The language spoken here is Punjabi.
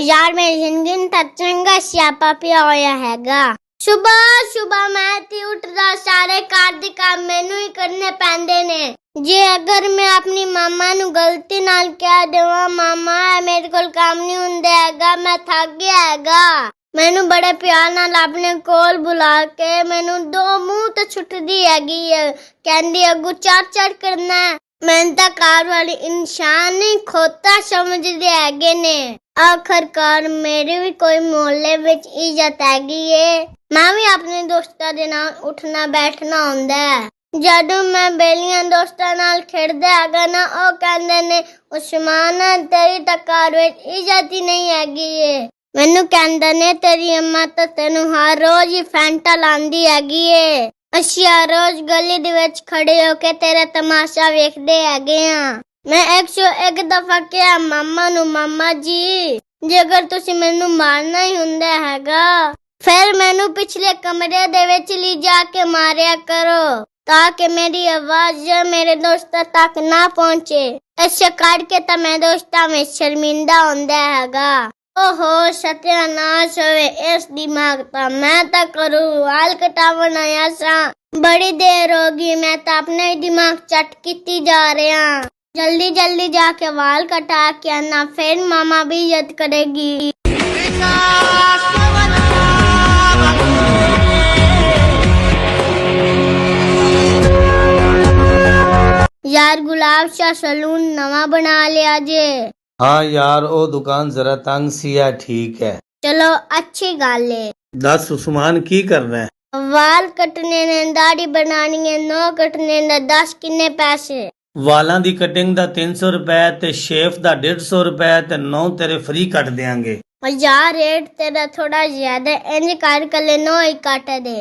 यार मेरी जिंदगी ਤਾਂ ਚੰਗਾ ਸਿਆਪਾ ਪਿਆ ਹੋਇਆ ਹੈਗਾ। ਸੁਬਹ ਮੈਂ ਤੇ ਉੱਠਦਾ ਸਾਰੇ ਘਰ ਦੇ ਕੰਮ ਮੈਨੂੰ ਹੀ ਕਰਨੇ ਪੈਂਦੇ ਨੇ। ਜੇ ਅਗਰ ਮੈਂ ਆਪਣੀ ਮਾਮਾ ਨੂੰ ਗਲਤੀ ਨਾਲ ਕਹਿ ਦੇਵਾਂ ਮਾਮਾ ਮੇਰੇ ਕੋਲ ਕੰਮ ਨਹੀਂ ਹੁੰਦਾ ਹੈਗਾ, ਮੈਂ ਥੱਕ ਗਿਆ ਹੈਗਾ, ਮੈਨੂੰ ਬੜੇ ਪਿਆਰ ਨਾਲ ਆਪਣੇ ਕੋਲ ਬੁਲਾ ਕੇ ਮੈਨੂੰ ਦੋ ਮੂੰਹ ਤੇ ਛੁੱਟਦੀ ਹੈਗੀ ਹੈ, ਕਹਿੰਦੀ ਅੱਗੂ ਚੜ ਕਰਨਾ। ਮੈਨੂੰ ਤਾਂ ਘਰ ਵਾਲੀ ਇਨਸਾਨ ਨਹੀਂ ਖੋਤਾ ਸਮਝਦੇ ਹੈਗੇ ਨੇ। ਆਖਰਕਾਰ ਮੇਰੇ ਵੀ ਕੋਈ ਮੁਹੱਲੇ ਵਿੱਚ ਇੱਜ਼ਤ ਹੈਗੀ ਏ। ਮੈਂ ਵੀ ਆਪਣੇ ਦੋਸਤਾਂ ਦੇ ਨਾਲ ਉੱਠਣਾ ਬੈਠਣਾ ਹੁੰਦਾ ਹੈ। ਜਦੋਂ ਮੈਂ ਬੇਲੀਆਂ ਦੋਸਤਾਂ ਨਾਲ ਖੇਡਦਾ ਹੈਗਾ ਨਾ, ਉਹ ਕਹਿੰਦੇ ਨੇ ਉਸਮਾਨ ਤੇਰੀ ਤਾਂ ਘਰ ਵਿੱਚ ਇੱਜ਼ਤ ਹੀ ਨਹੀਂ ਹੈਗੀ ਏ। ਮੈਨੂੰ ਕਹਿੰਦੇ ਨੇ ਤੇਰੀ ਅੰਮਾ ਤਾਂ ਤੈਨੂੰ ਹਰ ਰੋਜ਼ ਹੀ ਫੈਂਟਾ ਲਾਉਂਦੀ ਹੈਗੀ ਏ। ਅਸੀਂ ਹਰ ਰੋਜ਼ ਗਲੀ ਦੇ ਵਿੱਚ ਖੜੇ ਹੋ ਕੇ ਤੇਰਾ ਤਮਾਸ਼ਾ ਵੇਖਦੇ ਹੈਗੇ ਆ। ਮੈਂ 101 ਦਫਾ ਕਿਹਾ ਮਾਮਾ ਨੂੰ, ਮਾਮਾ ਜੀ ਜੇਕਰ ਤੁਸੀਂ ਮੈਨੂੰ ਮਾਰਨਾ ਹੀ ਹੁੰਦਾ ਹੈਗਾ ਫਿਰ ਮੈਨੂੰ ਪਿਛਲੇ ਕਮਰੇ ਦੇ ਵਿੱਚ ਲਿਜਾ ਕੇ ਮਾਰਿਆ ਕਰੋ ਤਾਂ ਕਿ ਮੇਰੀ ਆਵਾਜ਼ ਮੇਰੇ ਦੋਸਤਾਂ ਤੱਕ ਨਾ ਪਹੁੰਚੇ। ਇਸੇ ਕਰਕੇ ਤਾਂ ਮੈਂ ਦੋਸਤਾਂ ਵਿੱਚ ਸ਼ਰਮਿੰਦਾ ਹੁੰਦਾ ਹੈਗਾ। ਓਹੋ ਸਤਿਆਨਾਸ਼ ਹੋਵੇ ਇਸ ਦਿਮਾਗ ਤਾਂ ਮੈਂ ਤਾਂ ਕਰੂ ਵਾਲ ਕਟਾਵਣ ਆਇਆ ਸਾਂ। ਬੜੀ ਦੇਰ ਹੋ ਗਈ ਮੈਂ ਤਾਂ ਆਪਣਾ ਹੀ ਦਿਮਾਗ ਚੱਟ ਕੀਤੀ ਜਾ ਰਿਹਾ। जल्दी जाके वाल कटा के आना, फिर मामा भी इज्जत करेगी। यार गुलाब शाह सलून नवा बना लिया जे। हाँ यार ओ दुकान जरा तंग सी है, ठीक है चलो अच्छी गल है। दस उस्मान की करना है? वाल कटने ने, दाढ़ी बनानी है, नो कटने ने 10 किन्ने पैसे? ਵਾਲਾਂ ਦੀ ਕਟਿੰਗ ਦਾ 300 ਰੁਪਏ ਤੇ ਸ਼ੇਵ ਦਾ 150 ਰੁਪਏ ਤੇ 9 ਤੇਰੇ ਫ੍ਰੀ ਕੱਟ ਦੇਾਂਗੇ। यार रेट तेरा थोड़ा ज्यादा, इंज कर ले 9 ही काट दे।